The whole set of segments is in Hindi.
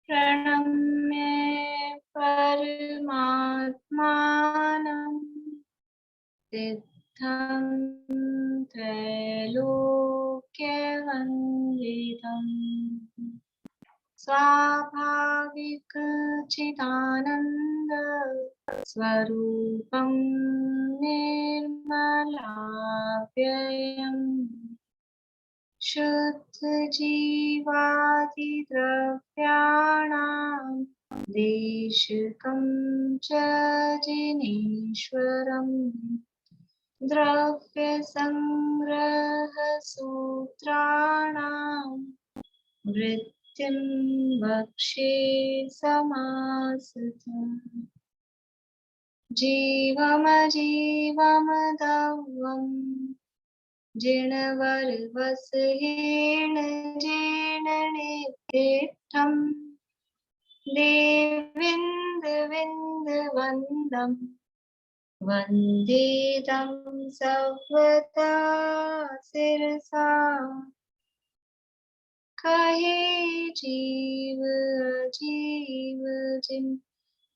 प्रणम्य परमात्मानं सिद्धं त्रैलोक्यवन्दितम् स्वाभाविक चिदानन्द स्वरूपं निर्मलाव्ययम् शुद्ध जीवादिद्रव्याणां देशिकं च जिनेश्वरम् द्रव्यसंग्रहसूत्राणां वृत्तिं वक्षे समासतम् जीवमजीवमदव्यम् जिणवरवसहेण जीर्णनित्यम् देविन्दविन्दवन्दं वन्देदं सर्वदा शिरसा कहे जीव जीव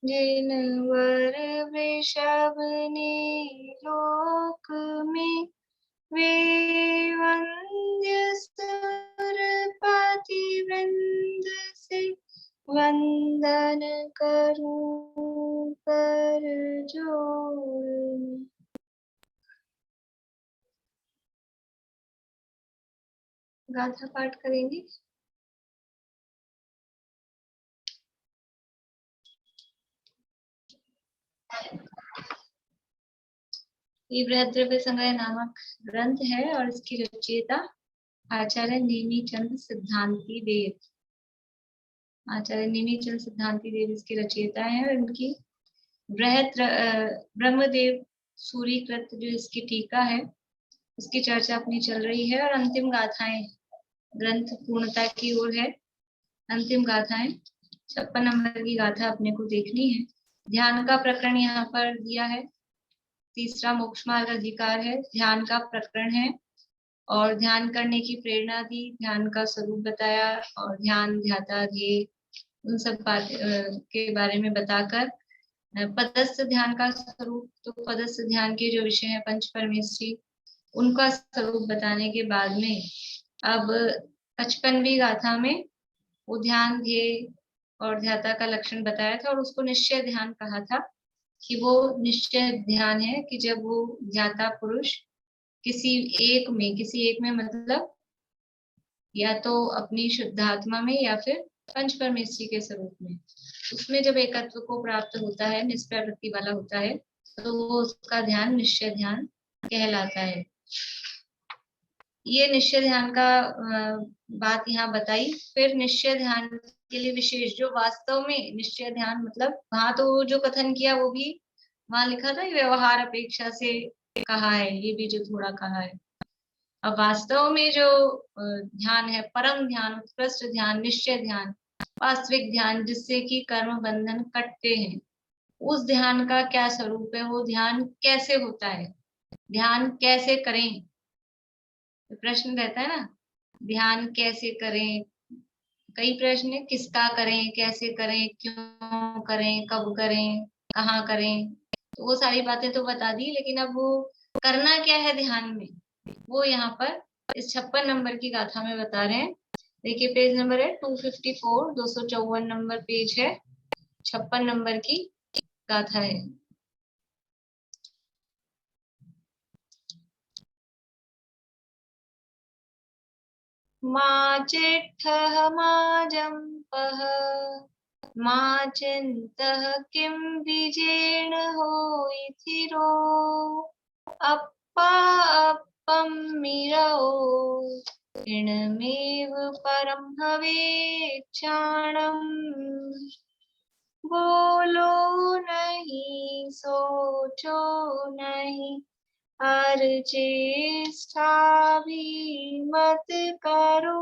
जिनवर वृषभ ने लोक में वे वंद्य सुरपति वृंद से वंदन करूं कर जोड़। गाथा पाठ करेंगे। ये बृहद्रव्य संग्रह नामक ग्रंथ है और इसकी रचयिता आचार्य नेमिचंद सिद्धांति देव। आचार्य नेमिचंद सिद्धांति देव इसकी रचयिता है और इनकी ब्रह्मदेव सूरीकृत जो इसकी टीका है उसकी चर्चा अपनी चल रही है और अंतिम गाथाएं ग्रंथ पूर्णता की ओर है। अंतिम गाथाएं 56 नंबर की गाथा अपने को देखनी है। ध्यान का प्रकरण यहाँ पर दिया है। तीसरा मोक्ष मार्ग अधिकार है, ध्यान का प्रकरण है और ध्यान करने की प्रेरणा दी, ध्यान का स्वरूप बताया और ध्यान ध्याता ध्येय उन सब बात के बारे में बताकर पदस्थ ध्यान का स्वरूप, तो पदस्थ ध्यान के जो विषय है पंच परमेश्वरी उनका स्वरूप बताने के बाद में अब 55वीं गाथा में वो ध्यान ध्येय और ध्याता का लक्षण बताया था और उसको निश्चय ध्यान कहा था कि वो निश्चय ध्यान है कि जब वो ध्याता पुरुष किसी एक में मतलब या तो अपनी शुद्धात्मा में या फिर पंच परमेश्वरी के स्वरूप में, उसमें जब एकत्व को प्राप्त होता है, निष्प्रवृत्ति वाला होता है, तो वो उसका ध्यान निश्चय ध्यान कहलाता है। ये निश्चय ध्यान का बात यहाँ बताई। फिर निश्चय ध्यान के लिए विशेष जो वास्तव में निश्चय ध्यान मतलब वहां तो जो कथन किया वो भी वहां लिखा था व्यवहार अपेक्षा से कहा है, ये भी जो थोड़ा कहा है। अब वास्तव में जो ध्यान है, परम ध्यान, उत्कृष्ट ध्यान, निश्चय ध्यान, वास्तविक ध्यान जिससे कि कर्म बंधन कटते हैं, उस ध्यान का क्या स्वरूप है, वो ध्यान कैसे होता है, ध्यान कैसे करें, प्रश्न रहता है ना, ध्यान कैसे करें। कई प्रश्न है, किसका करें, कैसे करें, क्यों करें, कब करें, कहाँ करें, तो वो सारी बातें तो बता दी, लेकिन अब वो करना क्या है ध्यान में वो यहाँ पर इस 56 नंबर की गाथा में बता रहे हैं। देखिए पेज नंबर है 254, 254 नंबर पेज है, 56 नंबर की गाथा है। मा चिट्ठः मा जम्पः मा चिन्तः किं बीजेन होइथिरो अप्पं मिरौ ऋणमेव परं भवेच्छाणम् बोलो नहीं सोचो नहीं हर चेष्टा भी मत करो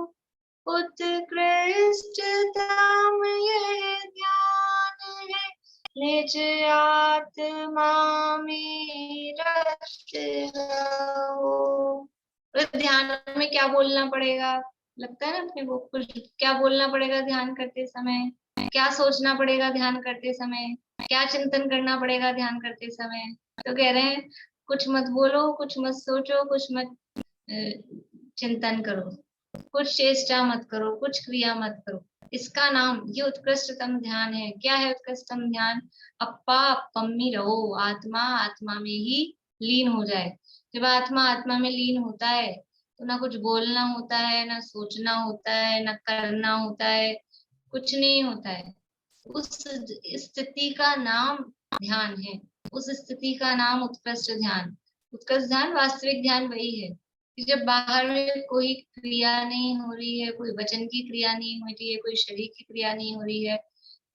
उत्कृष्टतम यह ध्यान है निज आत्मा में रत रहो। ध्यान में क्या बोलना पड़ेगा, लगता है ना अपने को कुछ क्या बोलना पड़ेगा ध्यान करते समय, क्या सोचना पड़ेगा ध्यान करते समय, क्या चिंतन करना पड़ेगा ध्यान करते समय। तो कह रहे हैं कुछ मत बोलो, कुछ मत सोचो, कुछ मत चिंतन करो, कुछ चेष्टा मत करो, कुछ क्रिया मत करो। इसका नाम, ये उत्कृष्टतम ध्यान है। क्या है उत्कृष्टतम ध्यान? अप्पा अप्पम्मी रहो, आत्मा आत्मा में ही लीन हो जाए। जब आत्मा आत्मा में लीन होता है तो ना कुछ बोलना होता है, ना सोचना होता है, ना करना होता है, कुछ नहीं होता है। उस स्थिति का नाम ध्यान है, उस स्थिति का नाम उत्कृष्ट ध्यान। उत्कृष्ट ध्यान, वास्तविक ध्यान वही है कि जब बाहर में कोई क्रिया नहीं हो रही है, कोई वचन की क्रिया नहीं हो रही है, कोई शरीर की क्रिया नहीं हो रही है,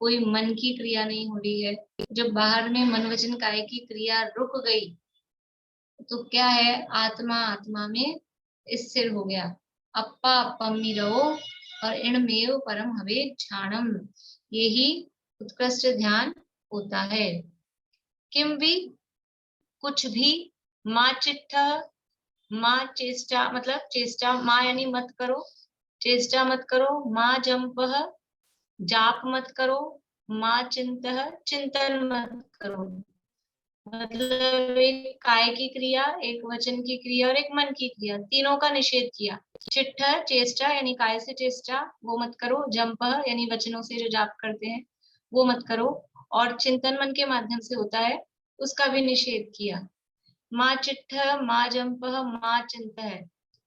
कोई मन की क्रिया नहीं हो रही है, जब बाहर में मन वचन काय की क्रिया रुक गई तो क्या है, आत्मा आत्मा में स्थिर हो गया। अप्पा अप्पम्मी रहो और इणमेव परम हवे ध्यानम, यही उत्कृष्ट ध्यान होता है। किम भी, कुछ भी, माँ चिट्ठ, माँ चेष्टा, मतलब चेष्टा, माँ यानी मत करो, चेष्टा मत करो, माँ जंपह, जाप मत करो, माँ चिंतः, चिंतन मत करो। मतलब एक काय की क्रिया, एक वचन की क्रिया और एक मन की क्रिया, तीनों का निषेध किया। चिट्ठ चेष्टा यानी काय से चेष्टा, वो मत करो। जंप यानी वचनों से जो जाप करते हैं वो मत करो। और चिंतन मन के माध्यम से होता है, उसका भी निषेध किया। माँ चिट्ठ, माँ जंप, माँ चिंत है।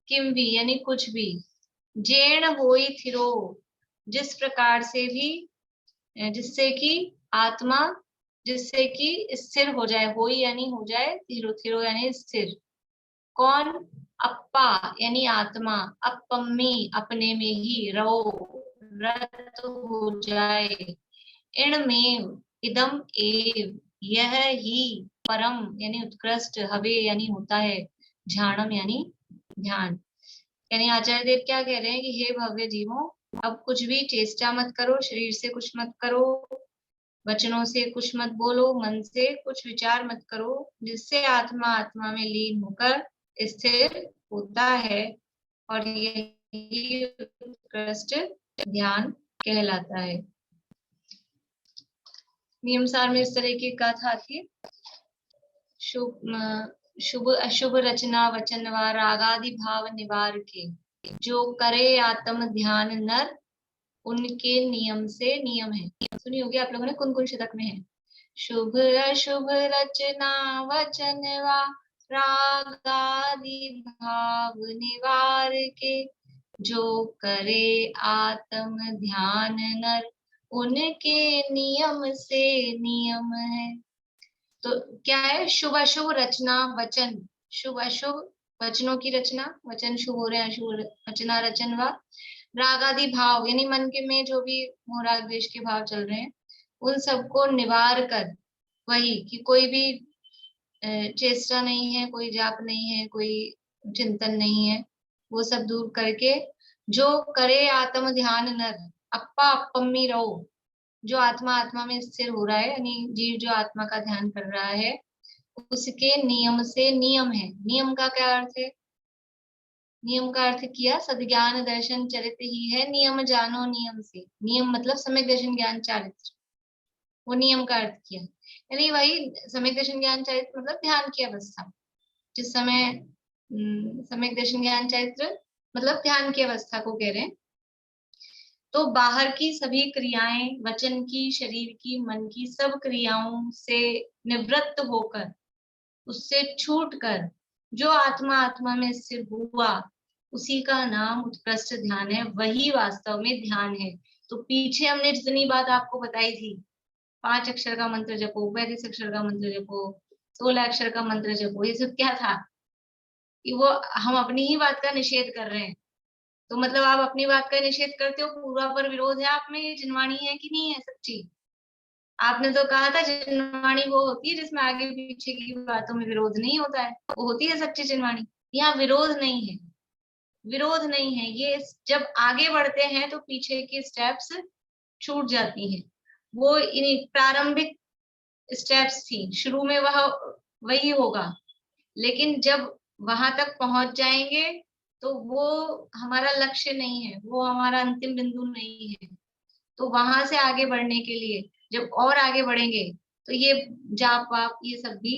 किम भी यानी कुछ भी, जेण होई थिरो, जिस प्रकार से भी, जिससे कि आत्मा, जिससे कि स्थिर हो जाए, होई यानी हो जाए, थिरो थिरो यानी स्थिर। कौन? अप्पा यानी आत्मा, अपम्मी अपने में ही, रहो रत हो जाए, इणमेव इदम एव यह ही, परम यानी उत्कृष्ट, हवे यानी होता है, ध्यानम यानी ध्यान। यानी आचार्य देव क्या कह रहे हैं कि हे भव्य जीवों, अब कुछ भी चेष्टा मत करो, शरीर से कुछ मत करो, वचनों से कुछ मत बोलो, मन से कुछ विचार मत करो, जिससे आत्मा आत्मा में लीन होकर स्थिर होता है, और यही उत्कृष्ट ध्यान कहलाता है। नियम सार में इस तरह की गाथा आती है। शुभ अशुभ रचना वचन व रागादि भाव निवार के, जो करे आत्म ध्यान नर, उनके नियम से नियम है। सुनी होगी आप लोगों ने, कौन कौन शतक में है? शुभ अशुभ रचना वचन व रागादि भाव निवार के, जो करे आत्म ध्यान नर, उनके नियम से नियम है। तो क्या है? शुभ अशुभ रचना वचन, शुभ अशुभ वचनों की रचना, वचन शुभ हो रहे हैं, अशुभ रचना रचन व रागादि भाव यानी मन के में जो भी मोह राग द्वेष के भाव चल रहे हैं उन सबको निवार कर, वही कि कोई भी चेष्टा नहीं है, कोई जाप नहीं है, कोई चिंतन नहीं है, वो सब दूर करके, जो करे आत्म ध्यान नर, अप्पा अप्पम्मी रहो, जो आत्मा आत्मा में स्थिर हो रहा है, यानी जीव जो आत्मा का ध्यान कर रहा है, उसके नियम से नियम है। नियम का क्या अर्थ है? नियम का अर्थ किया, सद्ज्ञान दर्शन चरित्र ही है नियम, जानो नियम से। नियम मतलब सम्यक दर्शन ज्ञान चारित्र, वो नियम का अर्थ किया। यानी वही सम्यक दर्शन ज्ञान चरित्र मतलब ध्यान की अवस्था। जिस समय सम्यक दर्शन ज्ञान चरित्र मतलब ध्यान की अवस्था को कह रहे हैं। तो बाहर की सभी क्रियाएं, वचन की, शरीर की, मन की, सब क्रियाओं से निवृत्त होकर, उससे छूटकर जो आत्मा आत्मा में स्थिर हुआ, उसी का नाम उत्कृष्ट ध्यान है, वही वास्तव में ध्यान है। तो पीछे हमने जितनी बात आपको बताई थी, 5 अक्षर का मंत्र जपो, 35 अक्षर का मंत्र जपो, 16 अक्षर का मंत्र जपो, ये सब क्या था? कि वो हम अपनी ही बात का निषेध कर रहे हैं। तो मतलब आप अपनी बात का निषेध करते हो, पूर्वा पर विरोध है आप में, ये जिनवाणी है कि नहीं है सच्ची? आपने तो कहा था जिनवाणी वो होती है जिसमें आगे पीछे की बातों में विरोध नहीं होता है, वो होती है सच्ची जिनवाणी। यहाँ विरोध नहीं है, विरोध नहीं है। ये जब आगे बढ़ते हैं तो पीछे की स्टेप्स छूट जाती हैं। वो इन प्रारंभिक स्टेप्स थी, शुरू में वह वही होगा, लेकिन जब वहां तक पहुंच जाएंगे तो वो हमारा लक्ष्य नहीं है, वो हमारा अंतिम बिंदु नहीं है। तो वहां से आगे बढ़ने के लिए जब और आगे बढ़ेंगे तो ये जाप वाप ये सब भी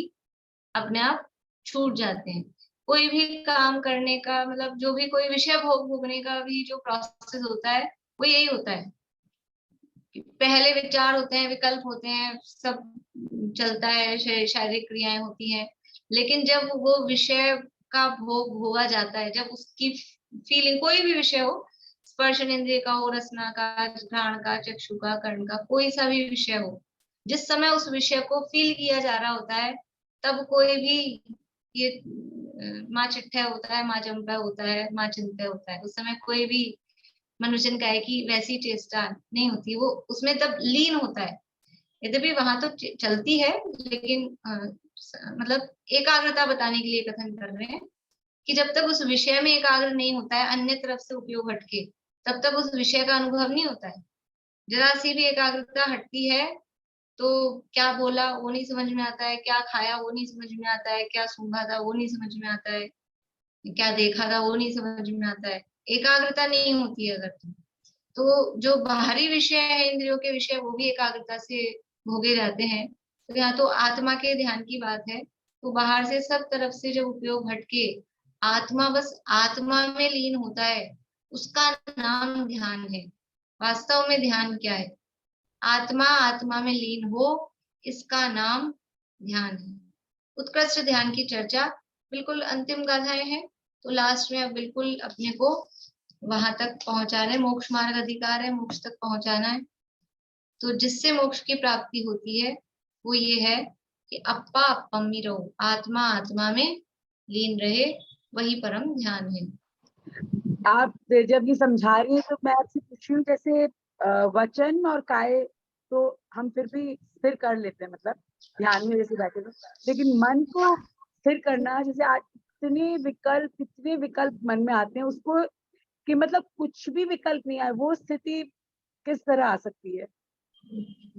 अपने आप छूट जाते हैं। कोई भी काम करने का मतलब जो भी कोई विषय भोगने का भी जो प्रोसेस होता है वो यही होता है कि पहले विचार होते हैं, विकल्प होते हैं, सब चलता है, शारीरिक क्रियाएं होती हैं, लेकिन जब वो विषय का भोग भोगा जाता है, जब उसकी फीलिंग कोई भी विषय हो, स्पर्शन इंद्रिय का हो, रसना का, घ्राण का, चक्षु का, कर्ण का, कोई सा भी विषय हो, जिस समय उस विषय को फील किया जा रहा होता है तब कोई भी ये माँ चिट्ठा होता है, माँ चंपा होता है, माँ चिंता होता है, उस समय कोई भी मनुष्यन का है कि वैसी चेष्टा नहीं होती, वो उसमें तब लीन होता है। यद्यपि वहां तो चलती है, लेकिन मतलब एकाग्रता बताने के लिए कथन कर रहे हैं कि जब तक उस विषय में एकाग्र नहीं होता है, अन्य तरफ से उपयोग हटके, तब तक उस विषय का अनुभव नहीं होता है। जरा सी भी एकाग्रता हटती है तो क्या बोला वो नहीं समझ में आता है, क्या खाया वो नहीं समझ में आता है, क्या सूंघा था वो नहीं समझ में आता है, क्या देखा था वो नहीं समझ में आता है। एकाग्रता नहीं होती है अगर तो जो बाहरी विषय है, इंद्रियों के विषय, वो भी एकाग्रता से भोगे जाते हैं। तो यहाँ तो आत्मा के ध्यान की बात है, तो बाहर से सब तरफ से जब उपयोग हटके आत्मा बस आत्मा में लीन होता है, उसका नाम ध्यान है। वास्तव में ध्यान क्या है? आत्मा आत्मा में लीन हो, इसका नाम ध्यान है। उत्कृष्ट ध्यान की चर्चा बिल्कुल अंतिम गाथाएं हैं, तो लास्ट में अब बिल्कुल अपने को वहां तक पहुंचाना है, मोक्ष मार्ग अधिकार है, मोक्ष तक पहुंचाना है। तो जिससे मोक्ष की प्राप्ति होती है वो ये है कि अप्पा अप्पम्मी रहो, आत्मा आत्मा में लीन रहे, वही परम ध्यान है। आप जब ये समझा रही है तो मैं आपसे पूछ रही हूँ, जैसे वचन और काय तो हम फिर भी स्थिर कर लेते हैं, मतलब ध्यान में जैसे बैठे तो, लेकिन मन को स्थिर करना, जैसे आज कितने विकल्प मन में आते हैं, उसको कि मतलब कुछ भी विकल्प नहीं आए, वो स्थिति किस तरह आ सकती है?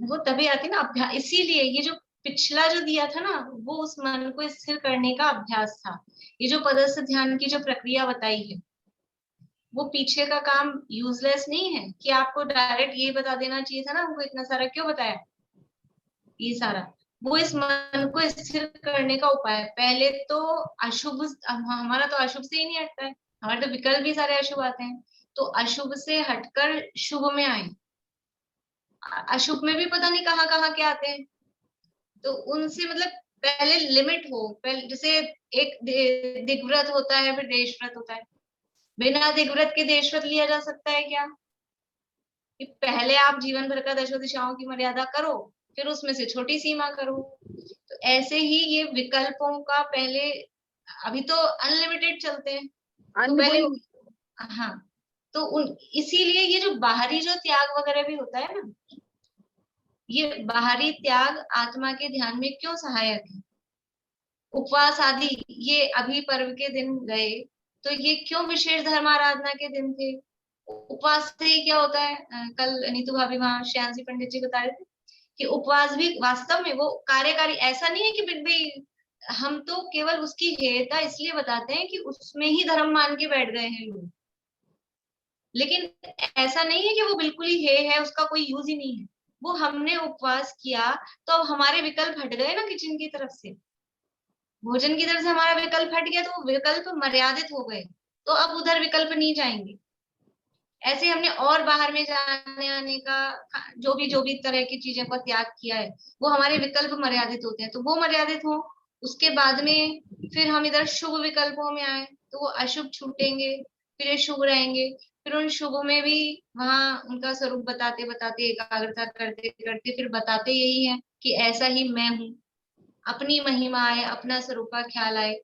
वो तभी आती ना अभ्यास, इसीलिए ये जो पिछला जो दिया था ना, वो उस मन को स्थिर करने का अभ्यास था। ये जो पदस्थ ध्यान की जो प्रक्रिया बताई है, वो पीछे का काम यूजलेस नहीं है कि आपको डायरेक्ट ये बता देना चाहिए था ना, हमको इतना सारा क्यों बताया ये सारा। वो इस मन को स्थिर करने का उपाय है। पहले तो अशुभ, हमारा तो अशुभ से ही नहीं हटता है, हमारे तो विकल्प भी सारे अशुभ आते हैं, तो अशुभ से हटकर शुभ में आए। अशुभ में भी पता नहीं कहाँ कहाँ के आते हैं, तो उनसे मतलब पहले लिमिट हो। पहले जैसे एक दिग्व्रत होता है, फिर देशव्रत होता है। बिना दिग्व्रत के देशव्रत लिया जा सकता है क्या? कि पहले आप जीवन भर का दशो दिशाओं की मर्यादा करो, फिर उसमें से छोटी सीमा करो। तो ऐसे ही ये विकल्पों का पहले, अभी तो अनलिमिटेड चलते हैं, तो अन्य पहले वही। हाँ, तो उन इसीलिए ये जो बाहरी जो त्याग वगैरह भी होता है ना, ये बाहरी त्याग आत्मा के ध्यान में क्यों सहायक है? उपवास आदि ये अभी पर्व के दिन गए, तो ये क्यों विशेष धर्म आराधना के दिन थे? उपवास से ही क्या होता है, कल नीतू भाभी वहां श्यामसी पंडित जी बता रहे थे कि उपवास भी वास्तव में वो कार्यकारी, ऐसा नहीं है कि बिग भाई हम तो केवल उसकी हेयता इसलिए बताते हैं कि उसमें ही धर्म मान के बैठ गए हैं लोग, लेकिन ऐसा नहीं है कि वो बिल्कुल ही है उसका कोई यूज ही नहीं है। वो हमने उपवास किया तो अब हमारे विकल्प हट गए ना, किचन की तरफ से, भोजन की तरफ से हमारा विकल्प हट गया, तो वो विकल्प मर्यादित हो गए, तो अब उधर विकल्प नहीं जाएंगे। ऐसे हमने और बाहर में जाने आने का, जो भी तरह की चीजें का त्याग किया है, वो हमारे विकल्प मर्यादित होते हैं, तो वो मर्यादित हो। उसके बाद में फिर हम इधर शुभ विकल्पों में आए तो वो अशुभ छूटेंगे, फिर ये शुभ रहेंगे। फिर उन शुभ में भी वहां उनका स्वरूप बताते बताते, एकाग्रता करते करते फिर बताते यही है कि ऐसा ही मैं हूँ, अपनी महिमा आए, अपना स्वरूप का ख्याल आए,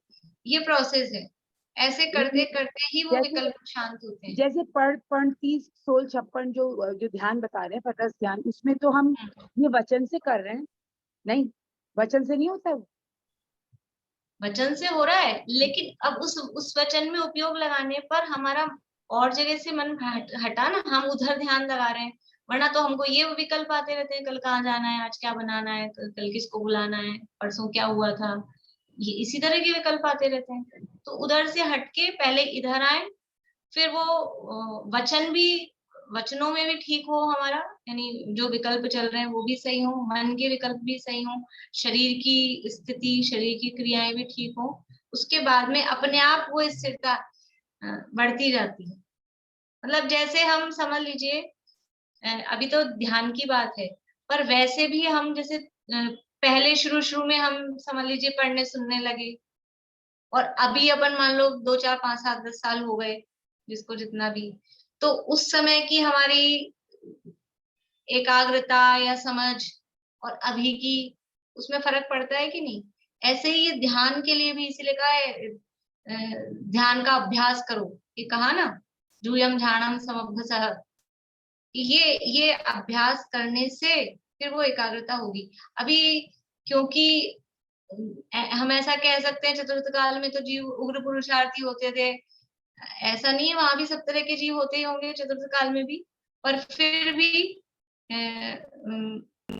ये प्रोसेस है। ऐसे करते करते ही वो जैसे विकल्प शांत होते हैं। जैसे पण 30 16 56 जो जो ध्यान बता रहे हैं, पदस्थ ध्यान, उसमें तो हम ये वचन से कर रहे हैं, नहीं वचन से नहीं होता है वो। वचन से हो रहा है, लेकिन अब उस वचन में उपयोग लगाने पर हमारा और जगह से मन हटा ना, हम उधर ध्यान लगा रहे हैं। वरना तो हमको ये विकल्प आते रहते हैं, कल कहाँ जाना है, आज क्या बनाना है, कल किसको बुलाना है, परसों क्या हुआ था, ये इसी तरह के विकल्प आते रहते हैं। तो उधर से हटके पहले इधर आए, फिर वो वचन भी वचनों में भी ठीक हो हमारा, यानी जो विकल्प चल रहे हैं वो भी सही हो, मन के विकल्प भी सही हो, शरीर की स्थिति, शरीर की क्रियाएं भी ठीक हो, उसके बाद में अपने आप वो स्थिरता बढ़ती जाती है। मतलब जैसे हम समझ लीजिए, अभी तो ध्यान की बात है, पर वैसे भी हम जैसे पहले शुरू शुरू में हम समझ लीजिए पढ़ने सुनने लगे, और अभी अपन मान लो 2 4 5 7 10 साल हो गए, जिसको जितना भी, तो उस समय की हमारी एकाग्रता या समझ और अभी की, उसमें फर्क पड़ता है कि नहीं? ऐसे ही ये ध्यान के लिए भी इसीलिए कहा है ध्यान का अभ्यास करो, ये कहा ना, यूयम ध्यानम समभ्यसः, ये अभ्यास करने से फिर वो एकाग्रता होगी। अभी क्योंकि हम ऐसा कह सकते हैं चतुर्थ काल में तो जीव उग्र पुरुषार्थी होते थे, ऐसा नहीं है, वहां भी सब तरह के जीव होते ही होंगे चतुर्थ काल में भी, पर फिर भी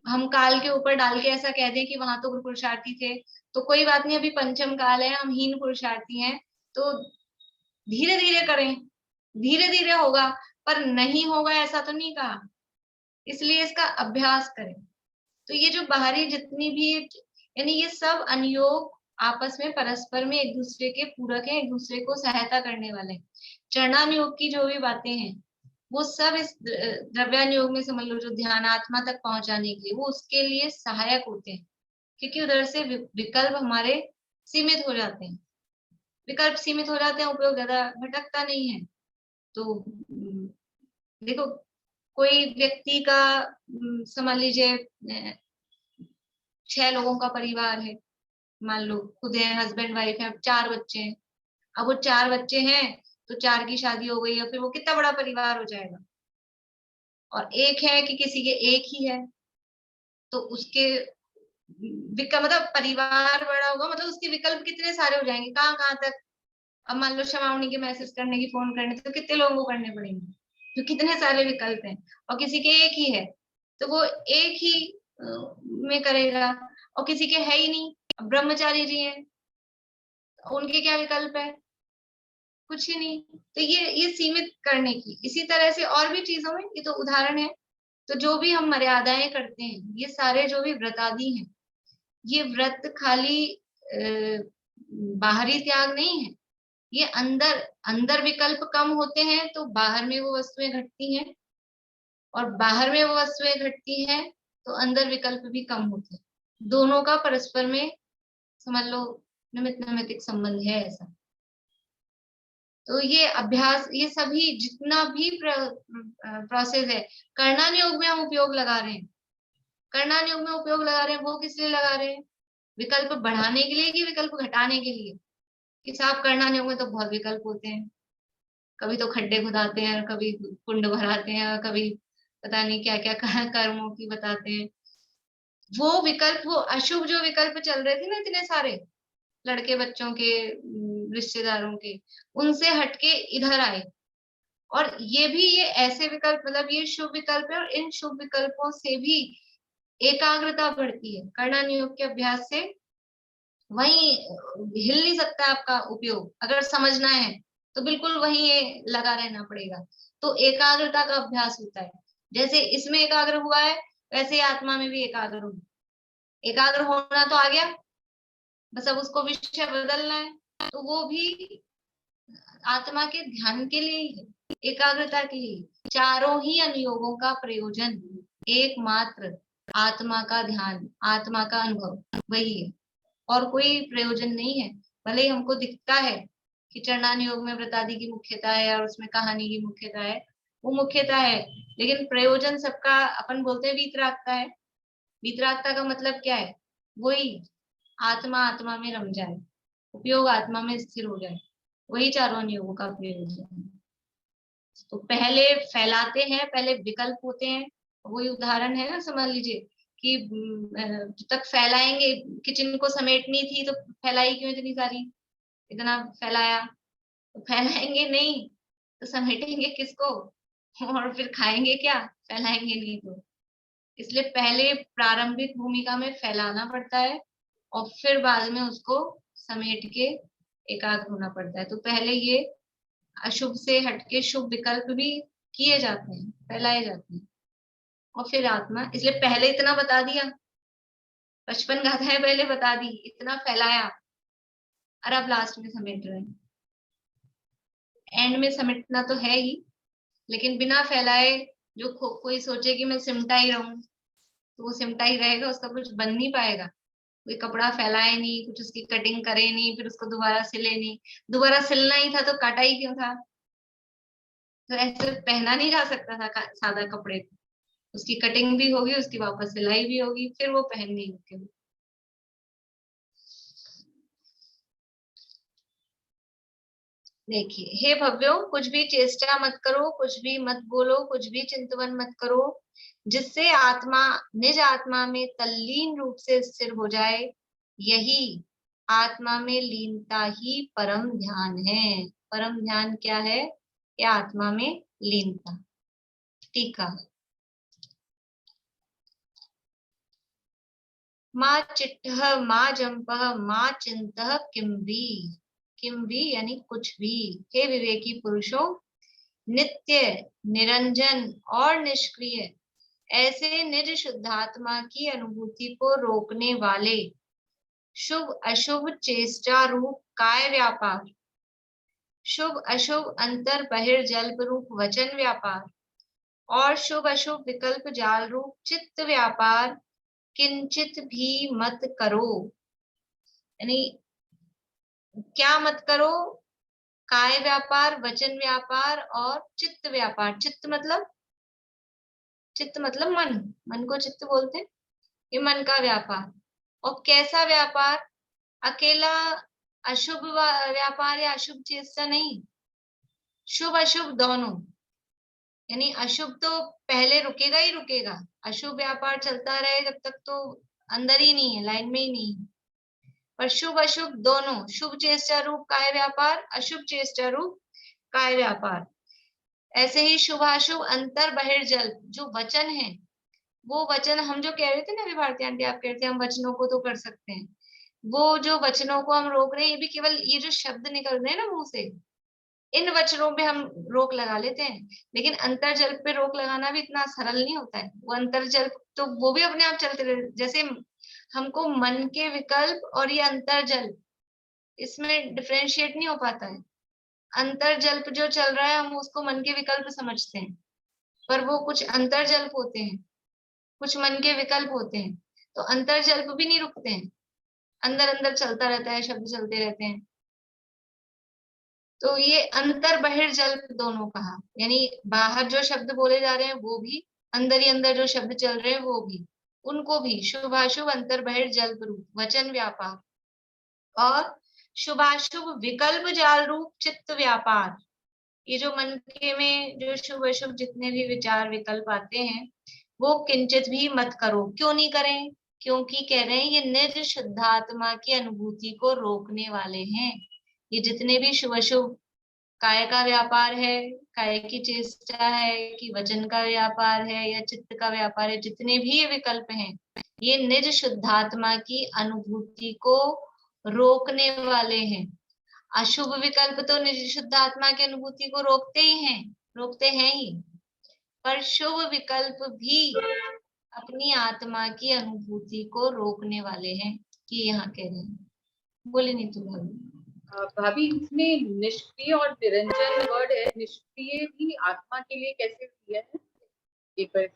हम काल के ऊपर डाल के ऐसा कह दें कि वहां तो उग्र पुरुषार्थी थे, तो कोई बात नहीं, अभी पंचम काल है, हम हीन पुरुषार्थी हैं, तो धीरे धीरे करें, धीरे धीरे होगा, पर नहीं होगा ऐसा तो नहीं कहा, इसलिए इसका अभ्यास करें। तो ये जो बाहरी जितनी भी, यानी ये सब अनुयोग आपस में परस्पर में एक दूसरे के पूरक हैं, एक दूसरे को सहायता करने वाले हैं। चरणानुयोग की जो भी बातें हैं वो सब इस द्रव्यानुयोग में समझ लो, जो ध्यानात्मा तक पहुंचाने के लिए, वो उसके लिए सहायक होते हैं, क्योंकि उधर से विकल्प हमारे सीमित हो जाते हैं, विकल्प सीमित हो जाते हैं, उपयोग ज्यादा भटकता नहीं है। तो देखो, कोई व्यक्ति का समझ लीजिए 6 लोगों का परिवार है, मान लो खुद है, हस्बैंड वाइफ है, 4 बच्चे हैं, अब वो 4 बच्चे हैं तो 4 की शादी हो गई है, फिर वो कितना बड़ा परिवार हो जाएगा। और एक है कि किसी के एक ही है, तो उसके मतलब परिवार बड़ा होगा, मतलब उसके विकल्प कितने सारे हो जाएंगे, कहाँ कहाँ तक। अब मान लो क्षमावणी के मैसेज करने की, फोन करने, तो कितने लोगों को करने पड़ेंगे, तो कितने सारे विकल्प हैं, और किसी के एक ही है तो वो एक ही में करेगा, और किसी के है ही नहीं, ब्रह्मचारी जी हैं, उनके क्या विकल्प है, कुछ ही नहीं। तो ये सीमित करने की, इसी तरह से और भी चीजों में, ये तो उदाहरण है। तो जो भी हम मर्यादाएं करते हैं, ये सारे जो भी व्रत आदि हैं, ये व्रत खाली बाहरी त्याग नहीं है, ये अंदर अंदर विकल्प कम होते हैं तो बाहर में वो वस्तुएं घटती हैं, और बाहर में वो वस्तुएं घटती हैं तो अंदर विकल्प भी कम होते हैं, दोनों का परस्पर में समझ लो निमित्त नैमित्तिक संबंध है ऐसा। तो ये अभ्यास, ये सभी जितना भी प्रोसेस है, कर्णानुयोग में हम उपयोग लगा रहे हैं, कर्णानुयोग में उपयोग लगा रहे हैं, वो किस लिए लगा रहे हैं, विकल्प बढ़ाने के लिए कि विकल्प घटाने के लिए? कि साफ कर्णानुयोग में तो बहुत विकल्प होते हैं, कभी तो खड्डे खुदाते हैं, कभी कुंड भराते हैं, और कभी पता नहीं क्या क्या कर्मों की बताते हैं। वो विकल्प, वो अशुभ जो विकल्प चल रहे थे ना इतने सारे, लड़के बच्चों के, रिश्तेदारों के, उनसे हटके इधर आए, और ये भी, ये ऐसे विकल्प, मतलब ये शुभ विकल्प है, और इन शुभ विकल्पों से भी एकाग्रता बढ़ती है कर्णानुयोग के अभ्यास से। वहीं हिल नहीं सकता आपका उपयोग, अगर समझना है तो बिल्कुल वहीं ये लगा रहना पड़ेगा। तो एकाग्रता का अभ्यास होता है, जैसे इसमें एकाग्र हुआ है वैसे आत्मा में भी एकाग्र हो, एकाग्र होना तो आ गया, बस अब उसको विषय बदलना है, तो वो भी आत्मा के ध्यान के लिए ही है, एकाग्रता के लिए। चारों ही अनुयोगों का प्रयोजन एकमात्र आत्मा का ध्यान, आत्मा का अनुभव, वही है, और कोई प्रयोजन नहीं है। भले ही हमको दिखता है कि चरणानुयोग में व्रतादि की मुख्यता है और उसमें कहानी की मुख्यता है, वो मुख्यता है, लेकिन प्रयोजन सबका, अपन बोलते हैं वीतरागता है, वीतरागता का मतलब क्या है, वही आत्मा आत्मा में रम जाए, उपयोग आत्मा में स्थिर हो जाए, वही चारों अनुयोगों का प्रयोजन है। तो पहले फैलाते हैं, पहले विकल्प होते हैं, वही उदाहरण है ना, समझ लीजिए कि जब तक फैलाएंगे, किचन को समेटनी थी तो फैलाई क्यों इतनी सारी, इतना फैलाया, तो फैलाएंगे नहीं तो समेटेंगे किसको, और फिर खाएंगे क्या, फैलाएंगे नहीं तो। इसलिए पहले प्रारंभिक भूमिका में फैलाना पड़ता है, और फिर बाद में उसको समेट के एकाग्र होना पड़ता है। तो पहले ये अशुभ से हटके शुभ विकल्प भी किए जाते हैं, फैलाए जाते हैं। और फिर आत्मा, इसलिए पहले इतना बता दिया, 55 गाथाएं पहले बता दी, इतना फैलाया, और अब लास्ट में समेट रहे हैं। एंड में समेटना तो है ही, लेकिन बिना फैलाए जो कोई सोचे कि मैं सिमटा ही रहूं, तो वो सिमटा ही रहेगा, उसका कुछ बन नहीं पाएगा। कोई कपड़ा फैलाए नहीं, कुछ उसकी कटिंग करे नहीं, फिर उसको दोबारा सिले नहीं। दोबारा सिलना ही था तो काटा ही क्यों था? तो ऐसे पहना नहीं जा सकता था सादा कपड़े को। उसकी कटिंग भी होगी, उसकी वापस सिलाई भी होगी, फिर वो पहनने योग्य होगी। देखिए, हे भव्यों, कुछ भी चेष्टा मत करो, कुछ भी मत बोलो, कुछ भी चिंतवन मत करो, जिससे आत्मा निज आत्मा में तल्लीन रूप से स्थिर हो जाए। यही आत्मा में लीनता ही परम ध्यान है। परम ध्यान क्या है? कि आत्मा में लीनता। टीका। माँ चिट्ठः माँ जंपः माँ चिंतः किम भी यानी कुछ भी। हे विवेकी पुरुषों, नित्य, निरंजन और निष्क्रिय ऐसे निज शुद्धात्मा की अनुभूति को रोकने वाले शुभ अशुभ चेष्टा रूप काय व्यापार, शुभ अशुभ अंतर बहिर्जल्प रूप वचन व्यापार और शुभ अशुभ विकल्प जाल रूप चित्त व्यापार किंचित भी मत करो। यानी क्या मत करो? काय व्यापार, वचन व्यापार और चित्त व्यापार। चित्त मतलब मन को चित्त बोलते हैं। ये मन का व्यापार। और कैसा व्यापार? अकेला अशुभ व्यापार या अशुभ चेष्टा नहीं, शुभ अशुभ दोनों। यानी अशुभ तो पहले रुकेगा ही रुकेगा, अशुभ व्यापार चलता रहे जब तक तो अंदर ही नहीं है, लाइन में ही नहीं है। पर शुभ अशुभ दोनों, शुभ चेष्टा रूप काय व्यापार, अशुभ चेष्टा रूप काय व्यापार। ऐसे ही शुभाशुभ अंतर बहिर्जल जो वचन है, वो वचन हम जो कह रहे थे ना अभी, भारती आंटी आप कह रहे थे हम वचनों को तो कर सकते हैं, वो जो वचनों को हम रोक रहे हैं, ये भी केवल ये जो शब्द निकल रहे हैं ना मुंह से, इन वचनों पे हम रोक लगा लेते हैं। लेकिन अंतर्जल पे रोक लगाना भी इतना सरल नहीं होता है। वो अंतर्जल तो वो भी अपने आप चलते रहते, जैसे हमको मन के विकल्प और ये अंतर्जल, इसमें डिफरेंशिएट नहीं हो पाता है। अंतर्जल्प जो चल रहा है हम उसको मन के विकल्प समझते हैं, पर वो कुछ अंतर्जल्प होते हैं, कुछ मन के विकल्प होते हैं। तो अंतर्जल्प भी नहीं रुकते हैं, अंदर अंदर चलता रहता है, शब्द चलते रहते हैं। तो ये अंतर बहिर्जल्प दोनों कहा, यानी बाहर जो शब्द बोले जा रहे हैं वो भी, अंदर ही अंदर जो शब्द चल रहे हैं वो भी, उनको भी शुभाशुभ अंतर बहिर्जल्प रूप वचन व्यापार और शुभाशुभ विकल्प जाल रूप चित्त व्यापार। ये जो मन के में जो शुभ अशुभ जितने भी विचार विकल्प आते हैं, वो किंचित भी मत करो। क्यों नहीं करें? क्योंकि कह रहे हैं ये निज शुद्धात्मा की अनुभूति को रोकने वाले हैं। ये जितने भी शुभ अशुभ काय का व्यापार है, काय की चेष्टा है, कि वचन का व्यापार है या चित्त का व्यापार है, जितने भी ये विकल्प हैं, ये निज शुद्धात्मा की अनुभूति को रोकने वाले हैं। अशुभ विकल्प तो निज शुद्ध आत्मा की अनुभूति को रोकते हैं ही, पर शुभ विकल्प भी अपनी आत्मा की अनुभूति को रोकने वाले हैं, कि यहाँ कह रहे हैं। बोले नहीं तो भाभी, इसमें निष्क्रिय और निरंजन वर्ड है, निष्क्रिय भी आत्मा के लिए कैसे दिया है एक बार?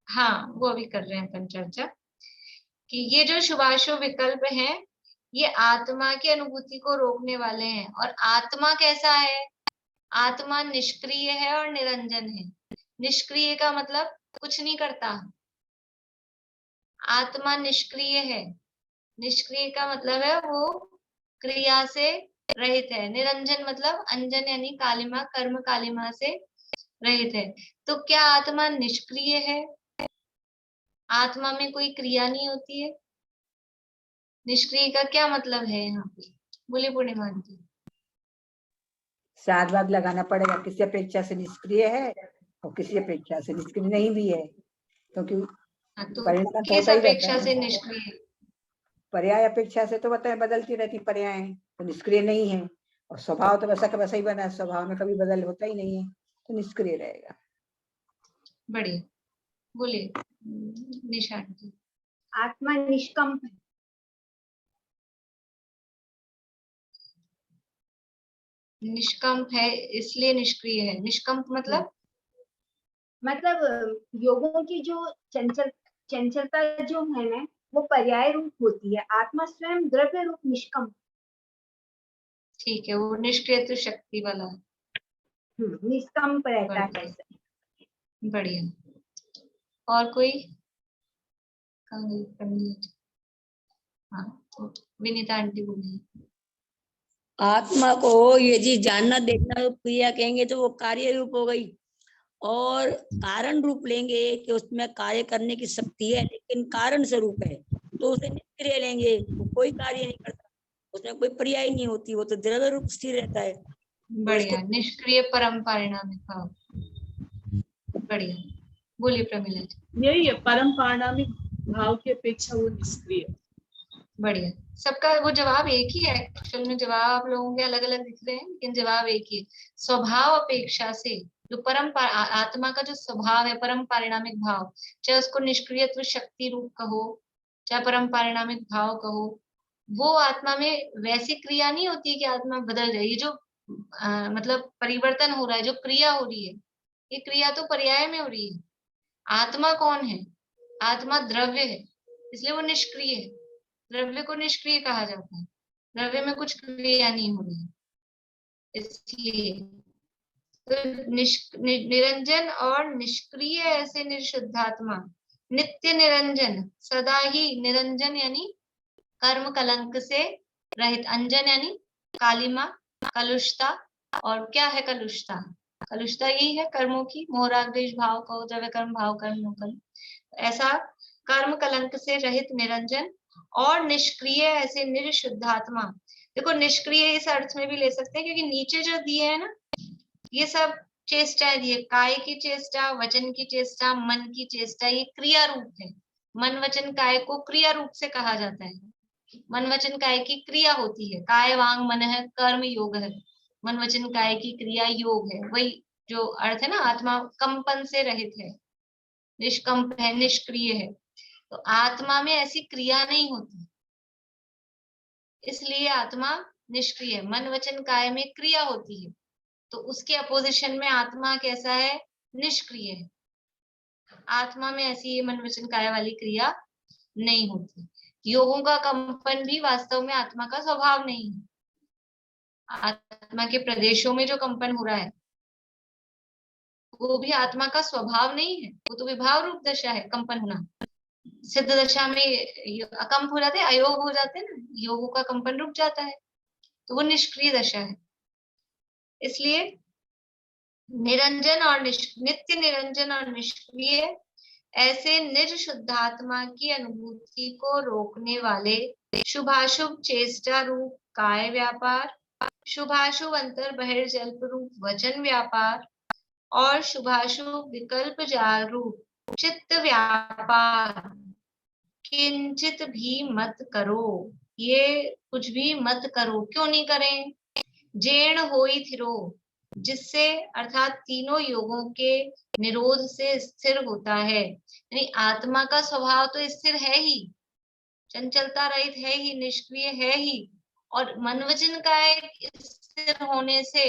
हाँ, वो अभी कर रहे हैं अपन चर्चा, कि ये जो शुभाशुभ विकल्प है ये आत्मा की अनुभूति को रोकने वाले हैं। और आत्मा कैसा है? आत्मा निष्क्रिय है और निरंजन है। निष्क्रिय का मतलब कुछ नहीं करता, आत्मा निष्क्रिय है। निष्क्रिय का मतलब है वो क्रिया से रहित है। निरंजन मतलब अंजन यानी कालिमा, कर्म कालिमा से रहित है। तो क्या आत्मा निष्क्रिय है? आत्मा में कोई क्रिया नहीं होती है। निष्क्रिय का क्या मतलब है यहाँ पे? बोले पूर्णिमा जी। साध भाग लगाना पड़ेगा, किसी अपेक्षा से निष्क्रिय है और किसी अपेक्षा से निष्क्रिय नहीं भी है, क्योंकि तो परिणाम किस होता ही रहता अपेक्षा से है। निष्क्रिय? पर्याय अपेक्षा से तो बताए बदलती रहती पर्याय, तो निष्क्रिय नहीं है। और स्वभाव तो वैसा का वैसा ही बना है, स्वभाव में कभी बदल होता ही नहीं है। तो निष्क्रिय रहेगा। बढ़िया, बोलिए निशा आंटी। आत्मा निष्कंप है। निष्कंप है इसलिए निष्क्रिय है। निष्कंप मतलब मतलब योगों की जो चंचलता जो है ना, वो पर्याय रूप होती है। आत्मा स्वयं द्रव्य रूप निष्कंप। ठीक है, वो निष्क्रिय तो शक्ति वाला है। निष्कंप रहता है। बढ़िया बढ़िया। और कोई? कहाँ गई प्रमिला? हाँ, तो विनीता आंटी बोलिए। आत्मा को यदि जानना देखना क्रिया कहेंगे तो वो कार्य रूप हो गई, और कारण रूप लेंगे कि उसमें कार्य करने की शक्ति है लेकिन कारण स्वरूप है, तो उसे निष्क्रिय लेंगे, वो कोई कार्य नहीं करता, उसमें कोई पर्याय नहीं होती, वो तो द्रव्य रूप स्थिर रहता है। बढ़िया, निष्क्रिय परम परिणामिक भाव। बढ़िया, बोलिए प्रमिला जी। यही है, परम पारिणामिक भाव की अपेक्षा वो निष्क्रिय। बढ़िया, सबका वो जवाब एक ही है। एक्चुअल में जवाब लोगों के अलग अलग दिख रहे हैं लेकिन जवाब एक ही है। स्वभाव अपेक्षा से जो आत्मा का जो स्वभाव है परम पारिणामिक भाव, चाहे उसको निष्क्रियत्व शक्ति रूप कहो, चाहे परम पारिणामिक भाव कहो, वो आत्मा में वैसी क्रिया नहीं होती है कि आत्मा बदल जाए। ये जो मतलब परिवर्तन हो रहा है, जो क्रिया हो रही है, ये क्रिया तो पर्याय में हो रही है। आत्मा कौन है? आत्मा द्रव्य है, इसलिए वो निष्क्रिय है। द्रव्य को निष्क्रिय कहा जाता है। द्रव्य में कुछ क्रिया नहीं हो रही, इसलिए तो निरंजन और निष्क्रिय ऐसे निशुद्धात्मा, नित्य निरंजन, सदा ही निरंजन यानी कर्म कलंक से रहित, अंजन यानी कालिमा, कलुषता। और क्या है कलुषता? कलुषता यही है कर्मों की, मोहराग्देश भाव कहो, द्रव्य कर्म भाव कर्म कर्म, ऐसा कर्म कलंक से रहित निरंजन और निष्क्रिय ऐसे निर्शुद्धात्मा। देखो निष्क्रिय इस अर्थ में भी ले सकते हैं क्योंकि नीचे जो दिए है ना, ये सब चेष्टाएं दिए, काय की चेष्टा, वचन की चेष्टा, मन की चेष्टा, ये क्रिया रूप है। मन वचन काय को क्रिया रूप से कहा जाता है। मन वचन काय की क्रिया होती है। काय वांग मन है, कर्म योग है। मन वचन काय की क्रिया योग है। वही जो अर्थ है ना, आत्मा कंपन से रहित है, निष्कंप है, निष्क्रिय है। तो आत्मा में ऐसी क्रिया नहीं होती, इसलिए आत्मा निष्क्रिय है। मन वचन काय में क्रिया होती है, तो उसके अपोजिशन में आत्मा कैसा है? निष्क्रिय है। आत्मा में ऐसी मन वचन काय वाली क्रिया नहीं होती। योगों का कंपन भी वास्तव में आत्मा का स्वभाव नहीं है। आत्मा के प्रदेशों में जो कंपन हो रहा है वो भी आत्मा का स्वभाव नहीं है, वो तो विभाव रूप दशा है कंपन होना। सिद्ध दशा में अकंप हो जाते हैं, अयोग हो जाते हैं ना, योगों का कंपन रुक जाता है, तो वो निष्क्रिय दशा है। इसलिए निरंजन और नित्य निरंजन और निष्क्रिय ऐसे निज शुद्धात्मा की अनुभूति को रोकने वाले शुभाशुभ चेष्टा रूप काय व्यापार, शुभाशुभ अंतर बहिर्जल्प रूप वचन व्यापार और शुभाशुभ विकल्प जाल रूप चित्त व्यापार किंचित भी मत करो। ये कुछ भी मत करो, क्यों नहीं करें? जेण होई थिरो, जिससे अर्थात तीनों योगों के निरोध से स्थिर होता है। यानी आत्मा का स्वभाव तो स्थिर है ही, चंचलता रहित है ही, निष्क्रिय है ही, और मन वचन का एक स्थिर होने से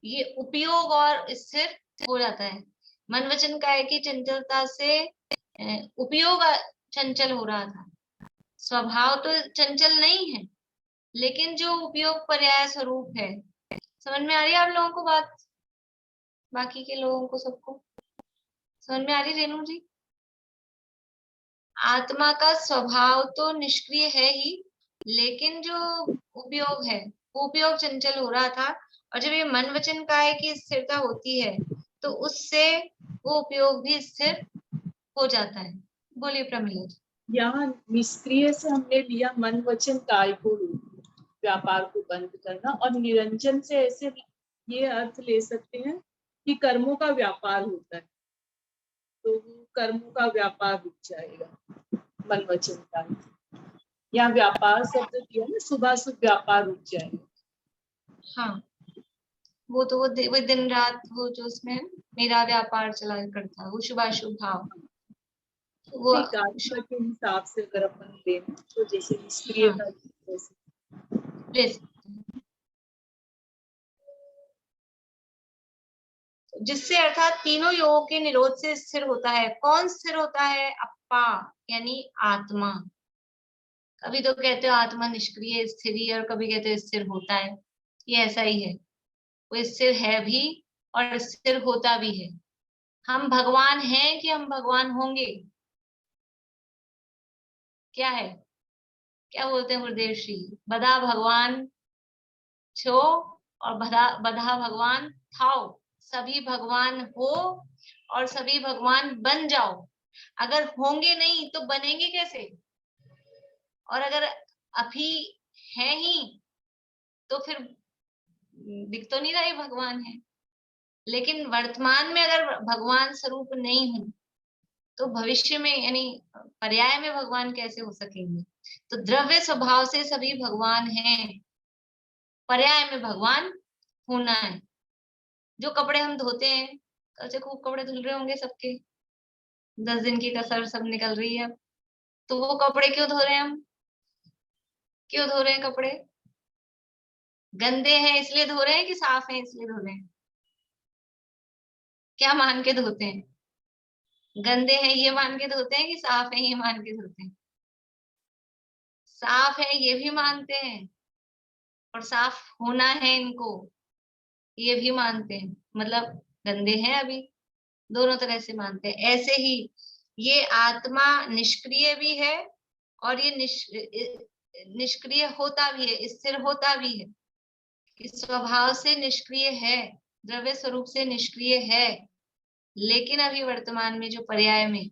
ये उपयोग और स्थिर हो जाता है। मन वचन काय की चंचलता से उपयोग चंचल हो रहा था, स्वभाव तो चंचल नहीं है, लेकिन जो उपयोग पर्याय स्वरूप है। समझ में आ रही है आप लोगों को बात? बाकी के लोगों को सबको समझ में आ रही? रेणु जी, आत्मा का स्वभाव तो निष्क्रिय है ही, लेकिन जो उपयोग है वो उपयोग चंचल हो रहा था, और जब ये मन वचन काय की स्थिरता होती है तो उससे वो उपयोग भी स्थिर हो जाता है। बोलिए प्रमिला जी। यहाँ निष्क्रिय से हमने लिया मन वचन काय को व्यापार को बंद करना, और निरंजन से ऐसे ये अर्थ ले सकते हैं कि कर्मों का व्यापार होता है, तो कर्मों का व्यापार रुक जाएगा मन वचन का। यहाँ व्यापार शब्द दिया ना, शुभाशुभ व्यापार रुक जाएगा। हाँ, वो तो वो दिन रात वो जो उसमें मेरा व्यापार चला करता है, वो शुभाशुभ भाव, वो एक आत्मा के हिसाब से अगर अपन दें तो जैसे निष्क्रियता जैसे प्लीज, जिससे अर्थात तीनों योगों के निरोध से स्थिर होता है। कौन स्थिर होता है? अप्पा यानी आत्मा। कभी तो कहते हो आत्मा निष्क्रिय स्थिर, और कभी कहते हो स्थिर होता है। ये ऐसा ही है, वो स्थिर है भी और स्थिर होता भी है। हम भगवान हैं कि हम भगवान होंगे? क्या है, क्या बोलते हैं गुरुदेव श्री? बधा भगवान छो और बधा भगवान थाओ। सभी भगवान हो और सभी भगवान बन जाओ। अगर होंगे नहीं तो बनेंगे कैसे? और अगर अभी है ही तो फिर दिख तो नहीं रहा है भगवान है। लेकिन वर्तमान में अगर भगवान स्वरूप नहीं हूं तो भविष्य में यानी पर्याय में भगवान कैसे हो सकेंगे? तो द्रव्य स्वभाव से सभी भगवान हैं, पर्याय में भगवान होना है। जो कपड़े हम धोते हैं, कल से खूब कपड़े धुल रहे होंगे सबके, 10 दिन की कसर सब निकल रही है अब, तो वो कपड़े क्यों धो रहे हैं हम? क्यों धो रहे हैं कपड़े? गंदे हैं इसलिए धो रहे हैं कि साफ हैं इसलिए धो रहे हैं? क्या मान के धोते हैं? गंदे हैं ये मान के धोते हैं कि साफ है ये मान के धोते हैं? साफ है ये भी मानते हैं और साफ होना है इनको ये भी मानते हैं, मतलब गंदे हैं अभी, दोनों तरह से मानते हैं। ऐसे ही ये आत्मा निष्क्रिय भी है और ये निष्क्रिय होता भी है, स्थिर होता भी है। इस स्वभाव से निष्क्रिय है, द्रव्य स्वरूप से निष्क्रिय है, लेकिन अभी वर्तमान में जो पर्याय में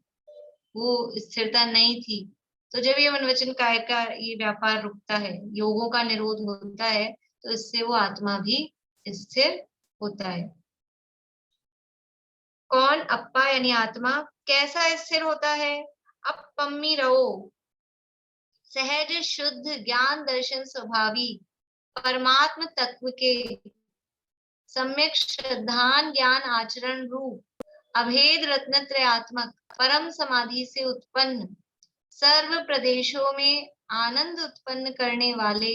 वो स्थिरता नहीं थी, तो जब ये मन वचन काय का ये व्यापार रुकता है, योगों का निरोध होता है, तो इससे वो आत्मा भी स्थिर होता है। कौन? अप्पा यानी आत्मा। कैसा स्थिर होता है? अपम्मी रहो, सहज शुद्ध ज्ञान दर्शन स्वभावी परमात्म तत्व के सम्यक श्रद्धान ज्ञान आचरण रूप अभेद रत्नत्रयात्मक परम समाधि से उत्पन्न सर्व प्रदेशों में आनंद उत्पन्न करने वाले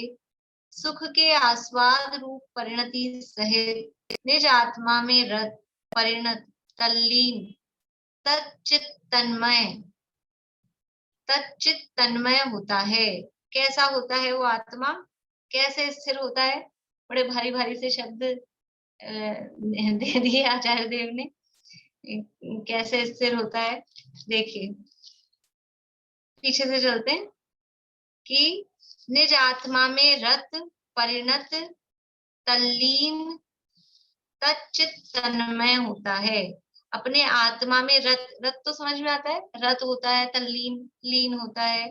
सुख के आस्वाद रूप परिणति सहित निज आत्मा में रत परिणत तल्लीन तच्चित तन्मय होता है। कैसा होता है वो आत्मा? कैसे स्थिर होता है? बड़े भारी भारी से शब्द दे दिए आचार्य देव ने। कैसे स्थिर होता है देखिए, पीछे से चलते हैं कि निज आत्मा में रत परिणत तल्लीन तच्चित तन्मय होता है। अपने आत्मा में रत तो समझ में आता है, रत होता है, तल्लीन लीन होता है,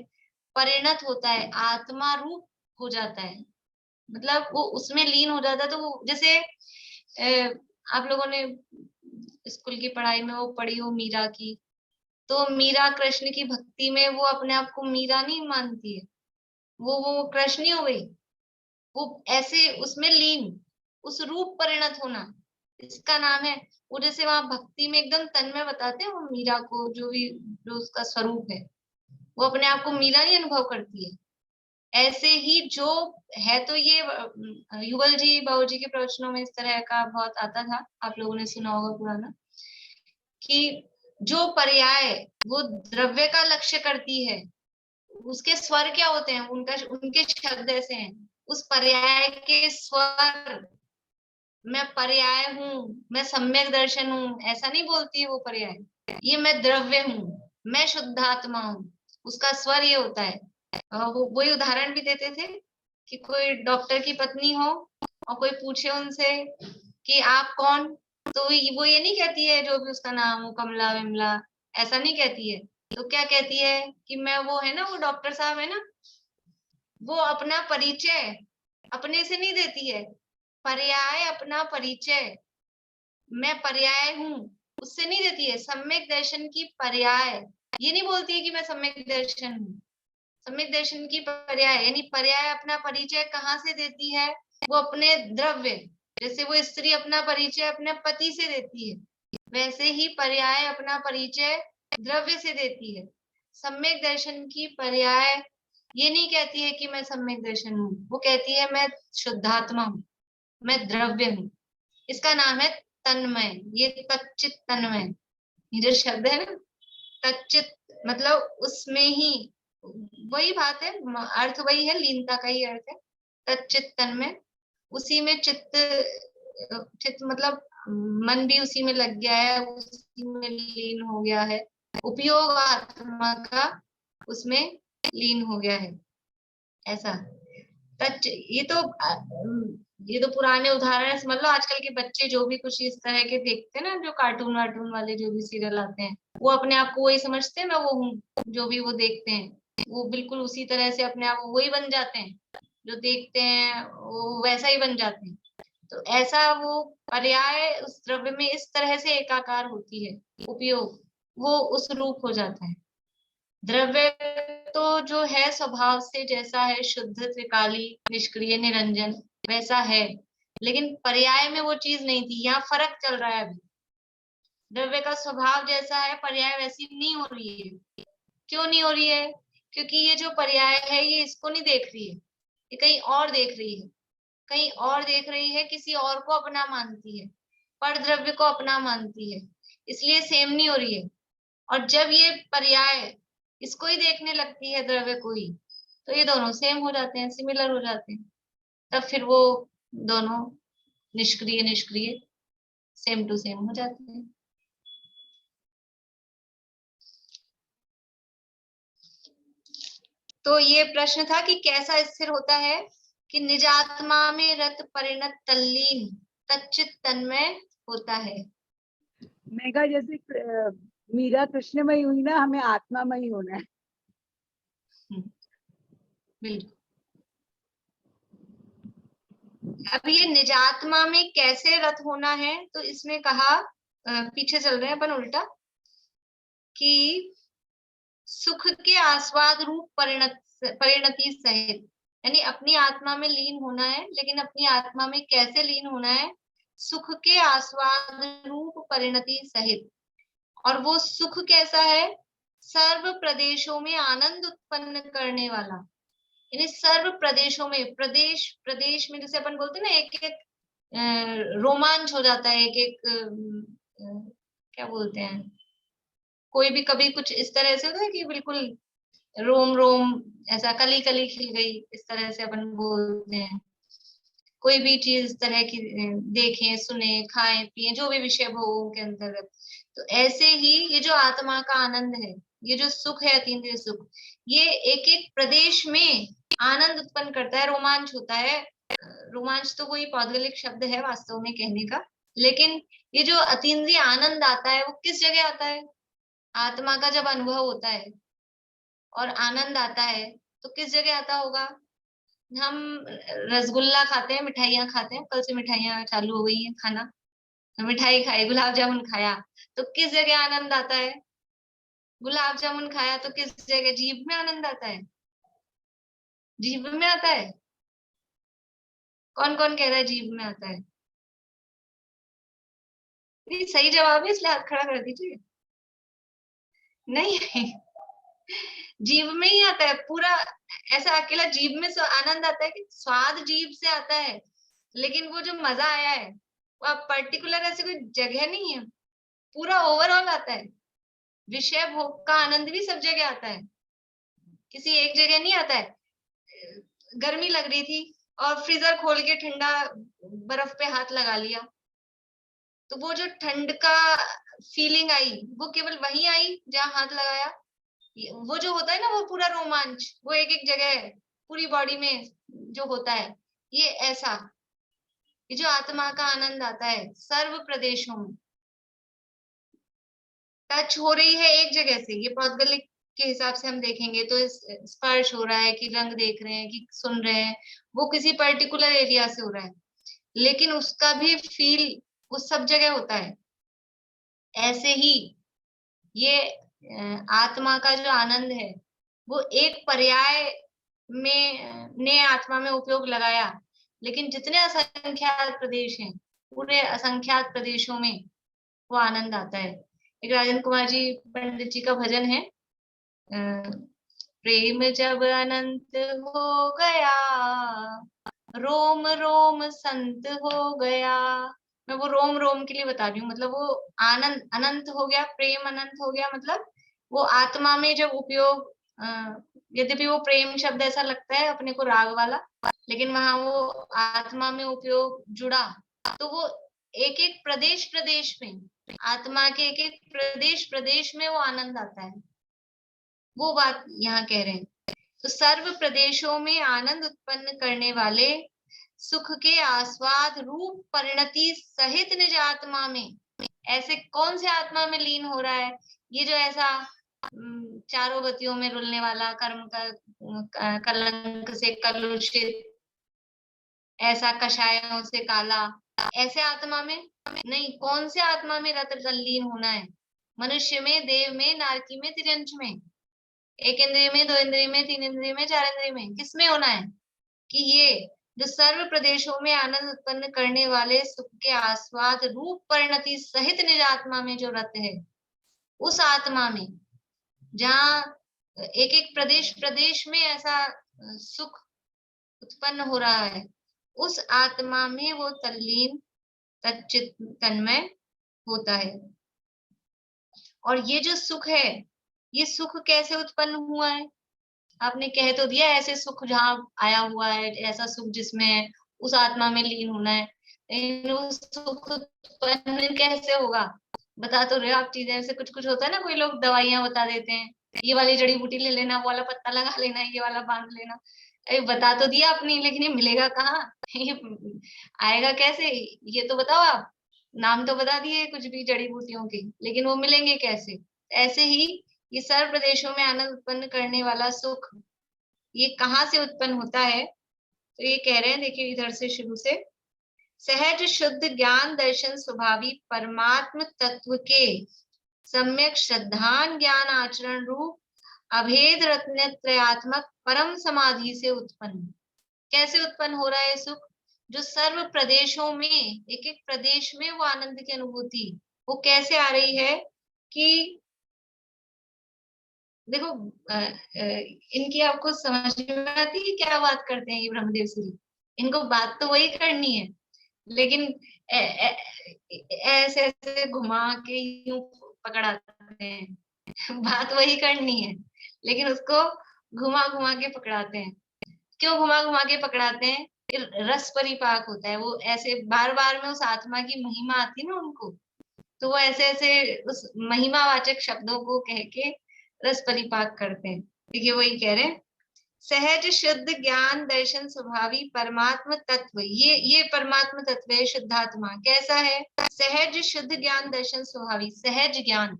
परिणत होता है, आत्मा रूप हो जाता है, मतलब वो उसमें लीन हो जाता है। तो वो जैसे आप लोगों ने स्कूल की पढ़ाई में वो पढ़ी हो मीरा की, तो मीरा कृष्ण की भक्ति में वो अपने आप को मीरा नहीं मानती है, वो कृष्ण ही हो गई, वो ऐसे उसमें लीन, उस रूप परिणत होना, इसका नाम है। वो जैसे वहां भक्ति में एकदम तन्मय बताते हैं वो मीरा को, जो भी जो उसका स्वरूप है, वो अपने आप को मीरा नहीं अनुभव करती है। ऐसे ही जो है, तो ये युगल जी बाबू जी के प्रवचनों में इस तरह का बहुत आता था, आप लोगों ने सुना होगा पुराना, कि जो पर्याय वो द्रव्य का लक्ष्य करती है, उसके स्वर क्या होते हैं, उनके शब्द ऐसे हैं, उस पर्याय के स्वर, मैं पर्याय हूँ, मैं सम्यक दर्शन हूँ, ऐसा नहीं बोलती है वो पर्याय, ये मैं द्रव्य हूँ, मैं शुद्धात्मा हूँ, उसका स्वर ये होता है। वही उदाहरण भी देते थे कि कोई डॉक्टर की पत्नी हो और कोई पूछे उनसे कि आप कौन, तो वो ये नहीं कहती है जो भी उसका नाम हो, कमला विमला, ऐसा नहीं कहती है। तो क्या कहती है कि मैं वो है ना, वो डॉक्टर साहब है ना, वो अपना परिचय अपने से नहीं देती है, पर्याय अपना परिचय, मैं पर्याय हूँ, उससे नहीं देती है। सम्यक दर्शन की पर्याय ये नहीं बोलती है कि मैं सम्यक दर्शन हूँ, सम्यक दर्शन की पर्याय यानी पर्याय अपना परिचय कहाँ से देती है? वो अपने द्रव्य, जैसे वो स्त्री अपना परिचय अपने पति से देती है, वैसे ही पर्याय अपना परिचय द्रव्य से देती है। सम्यक दर्शन की पर्याय ये नहीं कहती है कि मैं सम्यक दर्शन हूँ, वो कहती है मैं शुद्धात्मा हूँ, मैं द्रव्य हूँ। इसका नाम है तन्मय, ये तच्चित तन्मय। ये जो शब्द है ना तच्चित, मतलब उसमें ही वही बात है, अर्थ वही है, लीनता का ही अर्थ है। तच्चित तन्मय, उसी में चित्त मतलब मन भी उसी में लग गया है, उसी में लीन हो गया है, उपयोग आत्मा का उसमें लीन हो गया है, ऐसा। ये तो पुराने उदाहरण है, समझ लो आजकल के बच्चे जो भी कुछ इस तरह के देखते हैं ना, जो कार्टून वार्टून वाले जो भी सीरियल आते हैं, वो अपने आप को वही समझते हैं, मैं वो हूँ। जो भी वो देखते हैं वो बिल्कुल उसी तरह से अपने आप वही बन जाते हैं, जो देखते हैं वो वैसा ही बन जाते हैं। तो ऐसा वो पर्याय उस द्रव्य में इस तरह से एकाकार होती है, उपयोग वो उस रूप हो जाता है। द्रव्य तो जो है स्वभाव से जैसा है, शुद्ध, त्रिकाली, निष्क्रिय, निरंजन, वैसा है, लेकिन पर्याय में वो चीज नहीं थी। यहाँ फर्क चल रहा है अभी। द्रव्य का स्वभाव जैसा है, पर्याय वैसी नहीं हो रही है। क्यों नहीं हो रही है? क्योंकि ये जो पर्याय है ये इसको नहीं देख रही है, ये कहीं और देख रही है, कहीं और देख रही है, किसी और को अपना मानती है, पर द्रव्य को अपना मानती है, इसलिए सेम नहीं हो रही है। और जब ये पर्याय इसको ही देखने लगती है, द्रव्य को ही, तो ये दोनों सेम हो जाते हैं, सिमिलर हो जाते हैं। तब फिर वो दोनों निष्क्रिय निष्क्रिय सेम टू सेम हो जाते हैं। तो ये प्रश्न था कि कैसा स्थिर होता है कि निजात्मा में रत परिणत तल्लीन तच्चित तन्मय होता है। मेघा, जैसे मीरा कृष्णमयी हुई ना, हमें आत्मामयी होना है। बिल्कुल। अब ये निजात्मा में कैसे रत होना है, तो इसमें कहा, पीछे चल रहे हैं अपन उल्टा, कि सुख के आस्वाद रूप परिणति सहित, यानी अपनी आत्मा में लीन होना है, लेकिन अपनी आत्मा में कैसे लीन होना है? सुख के आस्वाद रूप परिणति सहित। और वो सुख कैसा है? सर्व प्रदेशों में आनंद उत्पन्न करने वाला, यानी सर्व प्रदेशों में, प्रदेश प्रदेश में जैसे अपन बोलते हैं ना, एक एक रोमांच हो जाता है, एक एक क्या बोलते हैं, कोई भी कभी कुछ इस तरह से होता है कि बिल्कुल रोम रोम ऐसा कली कली खिल गई, इस तरह से अपन बोलते हैं। कोई भी चीज इस तरह की देखें, सुने, खाएं, पिए, जो भी विषय भोगों के अंतर्गत। तो ऐसे ही ये जो आत्मा का आनंद है, ये जो सुख है, अतीन्द्रिय सुख, ये एक एक प्रदेश में आनंद उत्पन्न करता है, रोमांच होता है। रोमांच तो कोई पौद्गलिक शब्द है वास्तव में कहने का, लेकिन ये जो अतीन्द्रिय आनंद आता है वो किस जगह आता है? आत्मा का जब अनुभव होता है और आनंद आता है तो किस जगह आता होगा? हम रसगुल्ला खाते हैं, मिठाइयाँ खाते हैं, कल से मिठाइयाँ चालू हो गई है खाना, तो मिठाई खाई, गुलाब जामुन खाया, तो किस जगह आनंद आता है? गुलाब जामुन खाया तो किस जगह? जीभ में आनंद आता है, जीभ में आता है। कौन कौन कह रहा है जीभ में आता है? नहीं, सही जवाब है, इसलिए हाथ खड़ा कर दीजिए। नहीं जीभ में ही आता है पूरा, ऐसा अकेला जीभ में आनंद आता है कि स्वाद जीभ से आता है, लेकिन वो जो मजा आया है वो अब पर्टिकुलर ऐसे कोई जगह नहीं है, पूरा ओवरऑल आता है। विषय भोग का आनंद भी सब जगह आता है, किसी एक जगह नहीं आता है। गर्मी लग रही थी और फ्रीजर खोल के ठंडा बर्फ पे हाथ लगा लिया, तो वो जो ठंड का फीलिंग आई वो केवल वहीं आई जहां हाथ लगाया। वो जो होता है ना, वो पूरा रोमांच, वो एक एक जगह है, पूरी बॉडी में जो होता है, ये ऐसा, ये जो आत्मा का आनंद आता है सर्व प्रदेशों में, टच हो रही है एक जगह से। ये पौद्गलिक के हिसाब से हम देखेंगे तो स्पर्श हो रहा है, कि रंग देख रहे हैं, कि सुन रहे हैं, वो किसी पर्टिकुलर एरिया से हो रहा है, लेकिन उसका भी फील उस सब जगह होता है। ऐसे ही ये आत्मा का जो आनंद है वो एक पर्याय में ने आत्मा में उपयोग लगाया, लेकिन जितने असंख्यात प्रदेश हैं, पूरे असंख्यात प्रदेशों में वो आनंद आता है। एक राजन कुमार जी पंडित जी का भजन है, प्रेम जब अनंत हो गया, रोम रोम संत हो गया। मैं वो रोम रोम के लिए बता रही हूँ, मतलब वो आनंद अनंत हो गया, प्रेम अनंत हो गया, मतलब वो आत्मा में जब उपयोग, यद्यपि वो प्रेम शब्द ऐसा लगता है अपने को राग वाला, लेकिन वहां वो आत्मा में उपयोग जुड़ा, तो वो एक एक प्रदेश प्रदेश में, आत्मा के एक एक प्रदेश प्रदेश में वो आनंद आता है। वो बात यहाँ कह रहे हैं। तो सर्व प्रदेशों में आनंद उत्पन्न करने वाले सुख के आस्वाद रूप परिणति सहित निज आत्मा में, ऐसे कौन से आत्मा में लीन हो रहा है? ये जो ऐसा चारों गतियों में रुलने वाला, कर्म का कलंक से कलुषित, ऐसा कषायों से काला, ऐसे आत्मा में नहीं, कौन से आत्मा में रत तल्लीन होना है? मनुष्य में, देव में, नारकी में, तिर्यंच में, एक इंद्रिय में, दो इंद्रिय में, तीन इंद्रिय में, चार इंद्रिय में, किसमें होना है? कि ये जो सर्व प्रदेशों में आनंद उत्पन्न करने वाले सुख के आस्वाद रूप परिणति सहित निज आत्मा में जो रत है, उस आत्मा में जहाँ एक एक प्रदेश प्रदेश में ऐसा सुख उत्पन्न हो रहा है, उस आत्मा में वो तल्लीन तच्चित तन्मय होता है। और ये जो सुख है, ये सुख कैसे उत्पन्न हुआ है? आपने कह तो दिया ऐसे सुख जहाँ आया हुआ है, ऐसा सुख जिसमें उस आत्मा में लीन होना है, लेकिन उस सुख उत्पन्न कैसे होगा? बता तो रहे हो आप चीजें, ऐसे कुछ कुछ होता है ना, कोई लोग दवाइयां बता देते हैं, ये वाली जड़ी बूटी ले लेना, वो वाला पत्ता लगा लेना, ये वाला बांध लेना। अरे बता तो दिया अपनी, लेकिन ये मिलेगा कहाँ? ये आएगा कैसे? ये तो बताओ आप। नाम तो बता दिए कुछ भी जड़ी बूटियों के, लेकिन वो मिलेंगे कैसे? ऐसे ही ये सर्व प्रदेशों में आनंद उत्पन्न करने वाला सुख, ये कहाँ से उत्पन्न होता है? तो ये कह रहे हैं, देखिए इधर से शुरू से, सहज शुद्ध ज्ञान दर्शन स्वभावी परमात्म तत्व के सम्यक श्रद्धान ज्ञान आचरण रूप अभेद रत्नत्रयात्मक परम समाधि से उत्पन्न। कैसे उत्पन्न हो रहा है सुख? जो सर्व प्रदेशों में, एक एक प्रदेश में वो आनंद की अनुभूति, वो कैसे आ रही है? कि देखो इनकी आपको समझ में आती है क्या बात करते हैं ये ब्रह्मदेव श्री? इनको बात तो वही करनी है, लेकिन ऐसे ऐसे घुमा के यूं पकड़ाते हैं। बात वही करनी है, लेकिन उसको घुमा घुमा के पकड़ाते हैं। क्यों घुमा घुमा के पकड़ाते हैं? रस परिपाक होता है, वो ऐसे बार बार में उस आत्मा की महिमा आती है ना उनको, तो वो ऐसे ऐसे उस महिमावाचक शब्दों को कह के रस परिपाक करते हैं। देखिए वही कह रहे हैं, सहज शुद्ध ज्ञान दर्शन स्वभावी परमात्म तत्व, ये परमात्म तत्व है शुद्धात्मा। कैसा है? सहज शुद्ध ज्ञान दर्शन स्वभावी। सहज ज्ञान,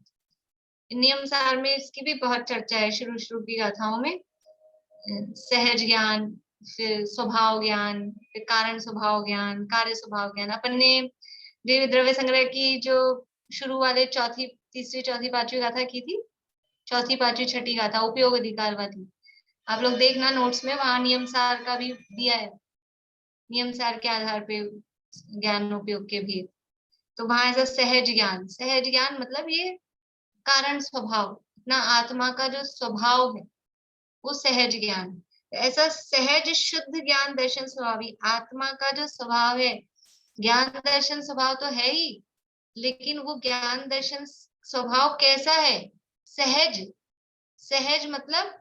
नियम सार में इसकी भी बहुत चर्चा है शुरू शुरू की गाथाओं में। सहज ज्ञान, फिर स्वभाव ज्ञान, फिर कारण स्वभाव ज्ञान, कार्य स्वभाव ज्ञान। अपन ने देवी द्रव्य संग्रह की जो शुरू वाले चौथी, तीसरी, चौथी, पांचवी गाथा की थी, चौथी, पांचवी, छठी गाथा उपयोग अधिकार वाली, आप लोग देखना नोट्स में, वहां नियम सार का भी दिया है, नियम सार के आधार पे ज्ञान उपयोग के भेद। तो वहां ऐसा सहज ज्ञान, सहज ज्ञान मतलब ये कारण स्वभाव, अपना आत्मा का जो स्वभाव है वो सहज ज्ञान। ऐसा सहज शुद्ध ज्ञान दर्शन स्वभावी, आत्मा का जो स्वभाव है, ज्ञान दर्शन स्वभाव तो है ही, लेकिन वो ज्ञान दर्शन स्वभाव कैसा है? सहज। सहज मतलब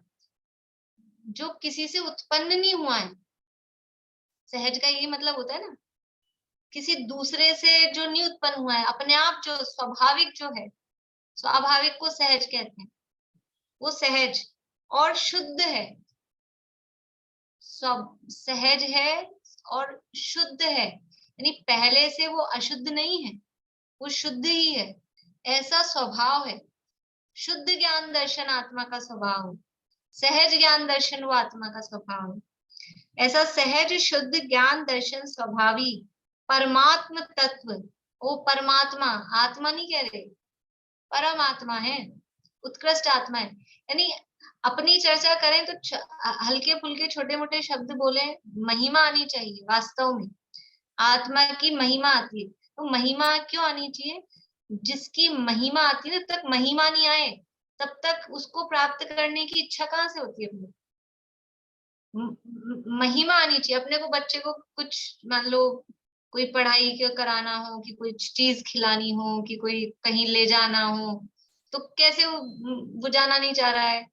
जो किसी से उत्पन्न नहीं हुआ है। सहज का यही मतलब होता है ना, किसी दूसरे से जो नहीं उत्पन्न हुआ है, अपने आप जो स्वाभाविक जो है, स्वाभाविक को सहज कहते हैं। वो सहज और शुद्ध है, सहज है और शुद्ध है, यानी पहले से वो अशुद्ध नहीं है, वो शुद्ध ही है, ऐसा स्वभाव है। शुद्ध ज्ञान दर्शन आत्मा का स्वभाव है, सहज ज्ञान दर्शन वो आत्मा का स्वभाव है। ऐसा सहज शुद्ध ज्ञान दर्शन स्वभावी परमात्म तत्व, वो परमात्मा, आत्मा नहीं कह रहे, परमात्मा है, उत्कृष्ट आत्मा है। यानी अपनी चर्चा करें तो हल्के फुल्के छोटे मोटे शब्द बोले, महिमा आनी चाहिए वास्तव में। आत्मा की महिमा आती है, तो महिमा क्यों आनी चाहिए? जिसकी महिमा आती है, तब तक महिमा नहीं आए तब तक उसको प्राप्त करने की इच्छा कहाँ से होती है अपनी? महिमा आनी चाहिए अपने को। बच्चे को कुछ मान लो कोई पढ़ाई कराना हो, कि कोई चीज खिलानी हो, कि कोई कहीं ले जाना हो, तो कैसे वो जाना नहीं चाह रहा है,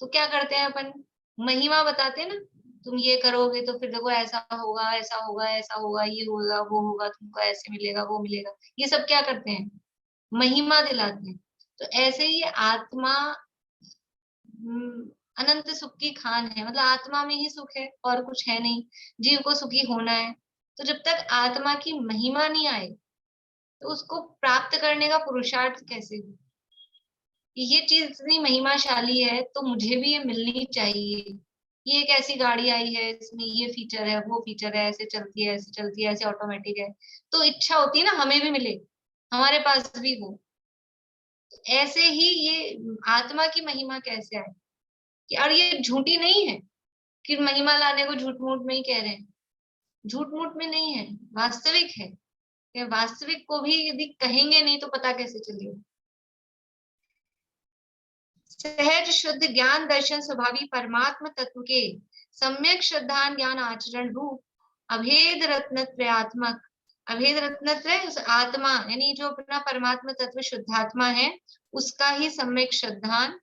तो क्या करते हैं अपन? महिमा बताते हैं ना, तुम ये करोगे तो फिर देखो ऐसा होगा, ऐसा होगा, ऐसा होगा, ये होगा, वो होगा, तुमको ऐसे मिलेगा, वो मिलेगा। ये सब क्या करते हैं? महिमा दिलाते हैं। तो ऐसे ही आत्मा अनंत सुख की खान है, मतलब आत्मा में ही सुख है और कुछ है नहीं। जीव को सुखी होना है, तो जब तक आत्मा की महिमा नहीं आए तो उसको प्राप्त करने का पुरुषार्थ कैसे हो? ये चीज इतनी महिमाशाली है तो मुझे भी ये मिलनी चाहिए। ये एक ऐसी गाड़ी आई है, इसमें ये फीचर है, वो फीचर है, ऐसे चलती है, ऐसे चलती है, ऐसे ऑटोमेटिक है, तो इच्छा होती है ना हमें भी मिले, हमारे पास भी हो। ऐसे ही ये आत्मा की महिमा कैसे आए? कि और ये झूठी नहीं है कि महिमा लाने को झूठ मूठ में ही कह रहे हैं, झूठ मूठ में नहीं है, वास्तविक है। ये वास्तविक को भी यदि कहेंगे नहीं तो पता कैसे चलेगा? सहज शुद्ध ज्ञान दर्शन स्वभावी परमात्म तत्व के सम्यक श्रद्धान ज्ञान आचरण रूप अभेद रत्नत्रयात्मक, अभेद रत्नत्रय उस आत्मा यानी जो अपना परमात्मा तत्व शुद्धात्मा है, उसका ही सम्यक श्रद्धान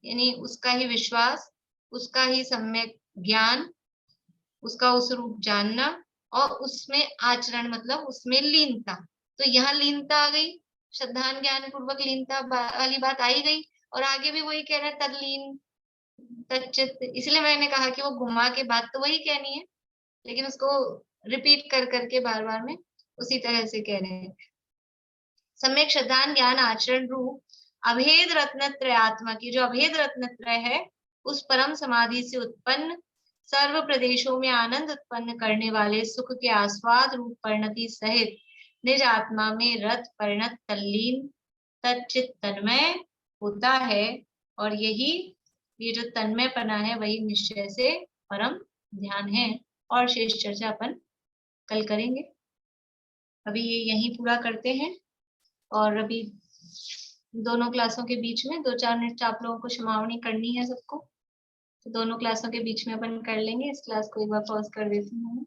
यानी उसका ही विश्वास, उसका ही सम्यक ज्ञान, उसका उस रूप जानना, और उसमें आचरण मतलब उसमें लीनता। तो यहाँ लीनता आ गई, श्रद्धान ज्ञान पूर्वक लीनता वाली बात आई गई। और आगे भी वही कह रहे हैं, तल्लीन तच्चित। इसलिए मैंने कहा कि वो घुमा के बात तो वही कहनी है, लेकिन उसको रिपीट कर करके बार बार में उसी तरह से कह रहे हैं। सम्यक श्रद्धान ज्ञान आचरण रूप अभेद रत्नत्रयात्मा की, जो अभेद रत्नत्रय है, उस परम समाधि से उत्पन्न सर्व प्रदेशों में आनंद उत्पन्न करने वाले सुख के आस्वाद रूप परिणति सहित निज आत्मा में रत परिणत तल्लीन तच्चित तन्मय होता है। और यही ये जो तन्मयपना है वही निश्चय से परम ध्यान है। और शेष चर्चा अपन कल करेंगे। अभी ये यहीं पूरा करते हैं, और अभी दोनों क्लासों के बीच में 2-4 मिनट आप लोगों को क्षमावणी करनी है सबको, तो दोनों क्लासों के बीच में अपन कर लेंगे। इस क्लास को एक बार पॉज कर देती हूँ।